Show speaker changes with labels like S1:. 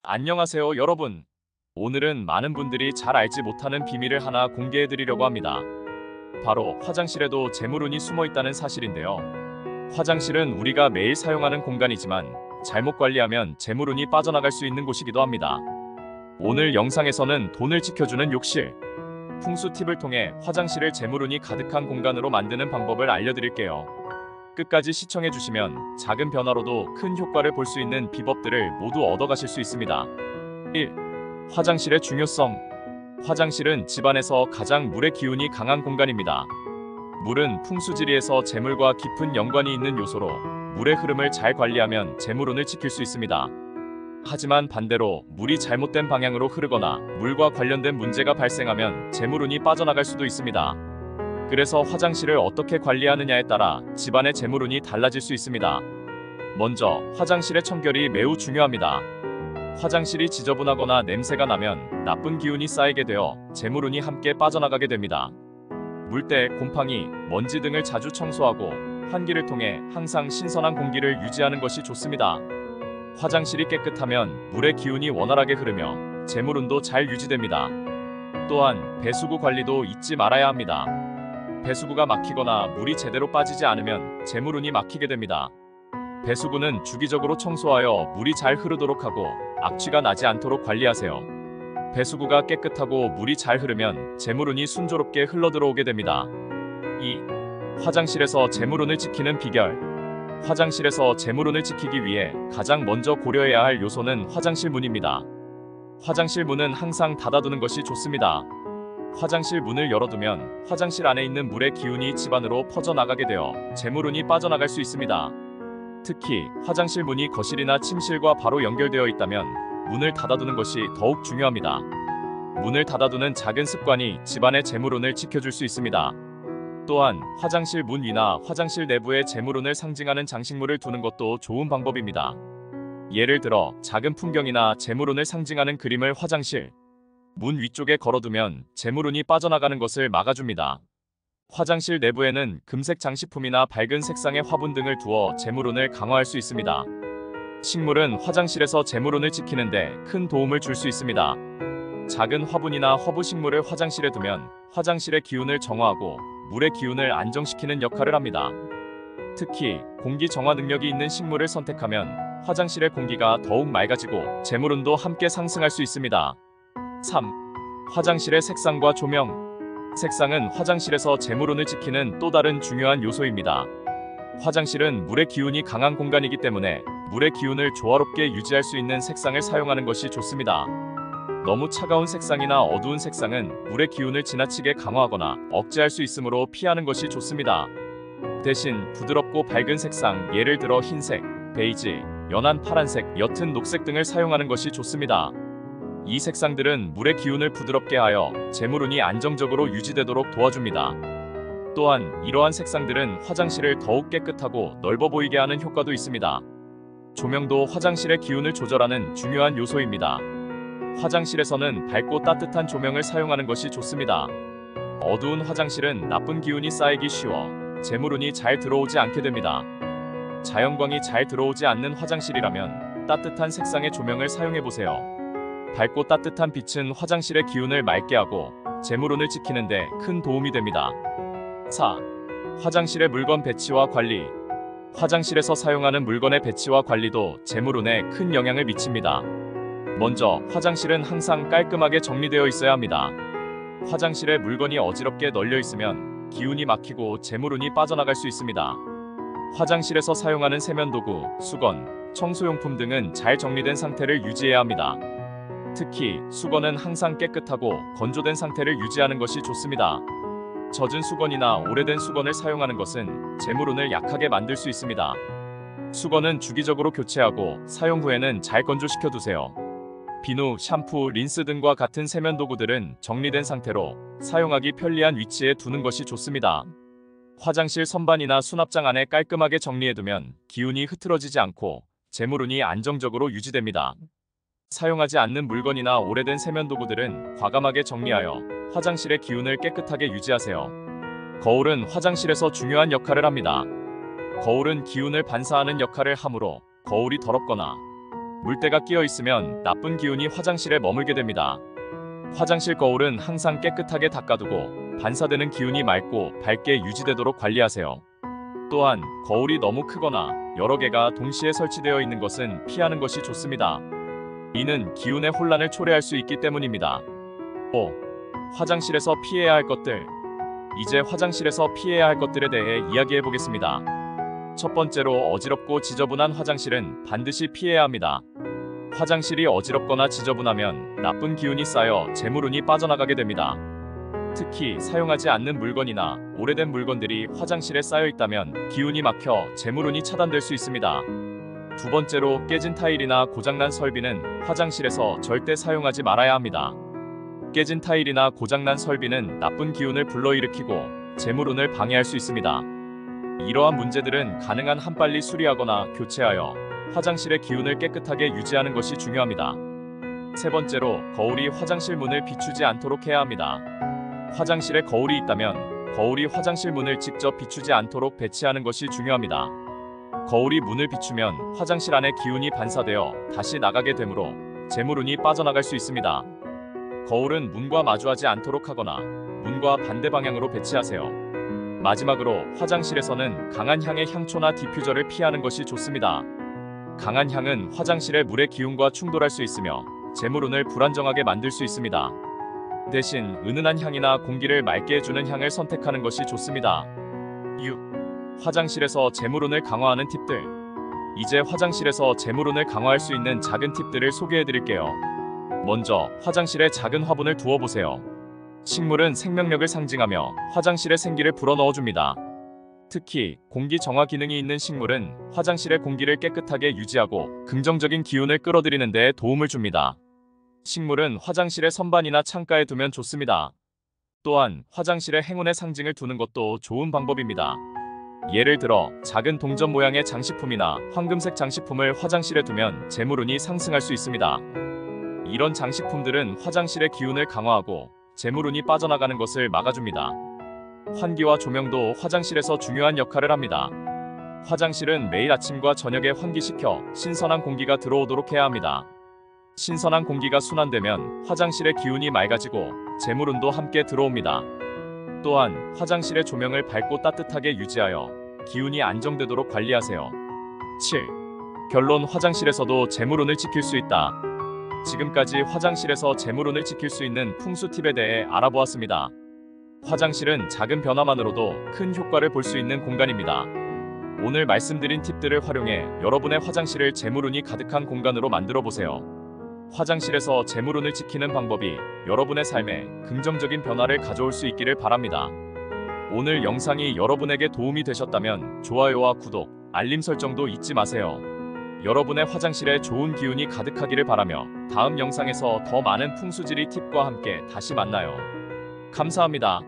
S1: 안녕하세요, 여러분. 오늘은 많은 분들이 잘 알지 못하는 비밀을 하나 공개해 드리려고 합니다. 바로 화장실에도 재물운이 숨어 있다는 사실인데요. 화장실은 우리가 매일 사용하는 공간이지만 잘못 관리하면 재물운이 빠져나갈 수 있는 곳이기도 합니다. 오늘 영상에서는 돈을 지켜주는 욕실, 풍수 팁을 통해 화장실을 재물운이 가득한 공간으로 만드는 방법을 알려드릴게요. 끝까지 시청해주시면 작은 변화로도 큰 효과를 볼 수 있는 비법들을 모두 얻어가실 수 있습니다. 1. 화장실의 중요성. 화장실은 집안에서 가장 물의 기운이 강한 공간입니다. 물은 풍수지리에서 재물과 깊은 연관이 있는 요소로 물의 흐름을 잘 관리하면 재물운을 지킬 수 있습니다. 하지만 반대로 물이 잘못된 방향으로 흐르거나 물과 관련된 문제가 발생하면 재물운이 빠져나갈 수도 있습니다. 그래서 화장실을 어떻게 관리하느냐에 따라 집안의 재물운이 달라질 수 있습니다. 먼저 화장실의 청결이 매우 중요합니다. 화장실이 지저분하거나 냄새가 나면 나쁜 기운이 쌓이게 되어 재물운이 함께 빠져나가게 됩니다. 물때, 곰팡이, 먼지 등을 자주 청소하고 환기를 통해 항상 신선한 공기를 유지하는 것이 좋습니다. 화장실이 깨끗하면 물의 기운이 원활하게 흐르며 재물운도 잘 유지됩니다. 또한 배수구 관리도 잊지 말아야 합니다. 배수구가 막히거나 물이 제대로 빠지지 않으면 재물운이 막히게 됩니다. 배수구는 주기적으로 청소하여 물이 잘 흐르도록 하고 악취가 나지 않도록 관리하세요. 배수구가 깨끗하고 물이 잘 흐르면 재물운이 순조롭게 흘러들어오게 됩니다. 2. 화장실에서 재물운을 지키는 비결. 화장실에서 재물운을 지키기 위해 가장 먼저 고려해야 할 요소는 화장실 문입니다. 화장실 문은 항상 닫아두는 것이 좋습니다. 화장실 문을 열어두면 화장실 안에 있는 물의 기운이 집안으로 퍼져나가게 되어 재물운이 빠져나갈 수 있습니다. 특히 화장실 문이 거실이나 침실과 바로 연결되어 있다면 문을 닫아두는 것이 더욱 중요합니다. 문을 닫아두는 작은 습관이 집안의 재물운을 지켜줄 수 있습니다. 또한 화장실 문 위나 화장실 내부에 재물운을 상징하는 장식물을 두는 것도 좋은 방법입니다. 예를 들어 작은 풍경이나 재물운을 상징하는 그림을 화장실 문 위쪽에 걸어두면 재물운이 빠져나가는 것을 막아줍니다. 화장실 내부에는 금색 장식품이나 밝은 색상의 화분 등을 두어 재물운을 강화할 수 있습니다. 식물은 화장실에서 재물운을 지키는데 큰 도움을 줄 수 있습니다. 작은 화분이나 허브 식물을 화장실에 두면 화장실의 기운을 정화하고 물의 기운을 안정시키는 역할을 합니다. 특히 공기 정화 능력이 있는 식물을 선택하면 화장실의 공기가 더욱 맑아지고 재물운도 함께 상승할 수 있습니다. 3. 화장실의 색상과 조명. 색상은 화장실에서 재물운을 지키는 또 다른 중요한 요소입니다. 화장실은 물의 기운이 강한 공간이기 때문에 물의 기운을 조화롭게 유지할 수 있는 색상을 사용하는 것이 좋습니다. 너무 차가운 색상이나 어두운 색상은 물의 기운을 지나치게 강화하거나 억제할 수 있으므로 피하는 것이 좋습니다. 대신 부드럽고 밝은 색상, 예를 들어 흰색, 베이지, 연한 파란색, 옅은 녹색 등을 사용하는 것이 좋습니다. 이 색상들은 물의 기운을 부드럽게 하여 재물운이 안정적으로 유지되도록 도와줍니다. 또한 이러한 색상들은 화장실을 더욱 깨끗하고 넓어 보이게 하는 효과도 있습니다. 조명도 화장실의 기운을 조절하는 중요한 요소입니다. 화장실에서는 밝고 따뜻한 조명을 사용하는 것이 좋습니다. 어두운 화장실은 나쁜 기운이 쌓이기 쉬워 재물운이 잘 들어오지 않게 됩니다. 자연광이 잘 들어오지 않는 화장실이라면 따뜻한 색상의 조명을 사용해보세요. 밝고 따뜻한 빛은 화장실의 기운을 맑게 하고 재물운을 지키는 데 큰 도움이 됩니다. 4. 화장실의 물건 배치와 관리. 화장실에서 사용하는 물건의 배치와 관리도 재물운에 큰 영향을 미칩니다. 먼저 화장실은 항상 깔끔하게 정리되어 있어야 합니다. 화장실에 물건이 어지럽게 널려 있으면 기운이 막히고 재물운이 빠져나갈 수 있습니다. 화장실에서 사용하는 세면도구, 수건, 청소용품 등은 잘 정리된 상태를 유지해야 합니다. 특히 수건은 항상 깨끗하고 건조된 상태를 유지하는 것이 좋습니다. 젖은 수건이나 오래된 수건을 사용하는 것은 재물운을 약하게 만들 수 있습니다. 수건은 주기적으로 교체하고 사용 후에는 잘 건조시켜 두세요. 비누, 샴푸, 린스 등과 같은 세면도구들은 정리된 상태로 사용하기 편리한 위치에 두는 것이 좋습니다. 화장실 선반이나 수납장 안에 깔끔하게 정리해두면 기운이 흐트러지지 않고 재물운이 안정적으로 유지됩니다. 사용하지 않는 물건이나 오래된 세면도구들은 과감하게 정리하여 화장실의 기운을 깨끗하게 유지하세요. 거울은 화장실에서 중요한 역할을 합니다. 거울은 기운을 반사하는 역할을 하므로 거울이 더럽거나 물때가 끼어 있으면 나쁜 기운이 화장실에 머물게 됩니다. 화장실 거울은 항상 깨끗하게 닦아두고 반사되는 기운이 맑고 밝게 유지되도록 관리하세요. 또한 거울이 너무 크거나 여러 개가 동시에 설치되어 있는 것은 피하는 것이 좋습니다. 이는 기운의 혼란을 초래할 수 있기 때문입니다. 5. 화장실에서 피해야 할 것들. 이제 화장실에서 피해야 할 것들에 대해 이야기해 보겠습니다. 첫 번째로 어지럽고 지저분한 화장실은 반드시 피해야 합니다. 화장실이 어지럽거나 지저분하면 나쁜 기운이 쌓여 재물운이 빠져나가게 됩니다. 특히 사용하지 않는 물건이나 오래된 물건들이 화장실에 쌓여 있다면 기운이 막혀 재물운이 차단될 수 있습니다. 두 번째로 깨진 타일이나 고장난 설비는 화장실에서 절대 사용하지 말아야 합니다. 깨진 타일이나 고장난 설비는 나쁜 기운을 불러일으키고 재물운을 방해할 수 있습니다. 이러한 문제들은 가능한 한 빨리 수리하거나 교체하여 화장실의 기운을 깨끗하게 유지하는 것이 중요합니다. 세 번째로 거울이 화장실 문을 비추지 않도록 해야 합니다. 화장실에 거울이 있다면 거울이 화장실 문을 직접 비추지 않도록 배치하는 것이 중요합니다. 거울이 문을 비추면 화장실 안에 기운이 반사되어 다시 나가게 되므로 재물운이 빠져나갈 수 있습니다. 거울은 문과 마주하지 않도록 하거나 문과 반대 방향으로 배치하세요. 마지막으로 화장실에서는 강한 향의 향초나 디퓨저를 피하는 것이 좋습니다. 강한 향은 화장실의 물의 기운과 충돌할 수 있으며 재물운을 불안정하게 만들 수 있습니다. 대신 은은한 향이나 공기를 맑게 해주는 향을 선택하는 것이 좋습니다. 6. 화장실에서 재물운을 강화하는 팁들. 이제 화장실에서 재물운을 강화할 수 있는 작은 팁들을 소개해 드릴게요. 먼저 화장실에 작은 화분을 두어 보세요. 식물은 생명력을 상징하며 화장실에 생기를 불어넣어줍니다. 특히 공기 정화 기능이 있는 식물은 화장실의 공기를 깨끗하게 유지하고 긍정적인 기운을 끌어들이는 데 도움을 줍니다. 식물은 화장실의 선반이나 창가에 두면 좋습니다. 또한 화장실에 행운의 상징을 두는 것도 좋은 방법입니다. 예를 들어 작은 동전 모양의 장식품이나 황금색 장식품을 화장실에 두면 재물운이 상승할 수 있습니다. 이런 장식품들은 화장실의 기운을 강화하고 재물운이 빠져나가는 것을 막아줍니다. 환기와 조명도 화장실에서 중요한 역할을 합니다. 화장실은 매일 아침과 저녁에 환기시켜 신선한 공기가 들어오도록 해야 합니다. 신선한 공기가 순환되면 화장실의 기운이 맑아지고 재물운도 함께 들어옵니다. 또한 화장실의 조명을 밝고 따뜻하게 유지하여 기운이 안정되도록 관리하세요. 7. 결론 화장실에서도 재물운을 지킬 수 있다. 지금까지 화장실에서 재물운을 지킬 수 있는 풍수 팁에 대해 알아보았습니다. 화장실은 작은 변화만으로도 큰 효과를 볼 수 있는 공간입니다. 오늘 말씀드린 팁들을 활용해 여러분의 화장실을 재물운이 가득한 공간으로 만들어 보세요. 화장실에서 재물운을 지키는 방법이 여러분의 삶에 긍정적인 변화를 가져올 수 있기를 바랍니다. 오늘 영상이 여러분에게 도움이 되셨다면 좋아요와 구독, 알림 설정도 잊지 마세요. 여러분의 화장실에 좋은 기운이 가득하기를 바라며 다음 영상에서 더 많은 풍수지리 팁과 함께 다시 만나요. 감사합니다.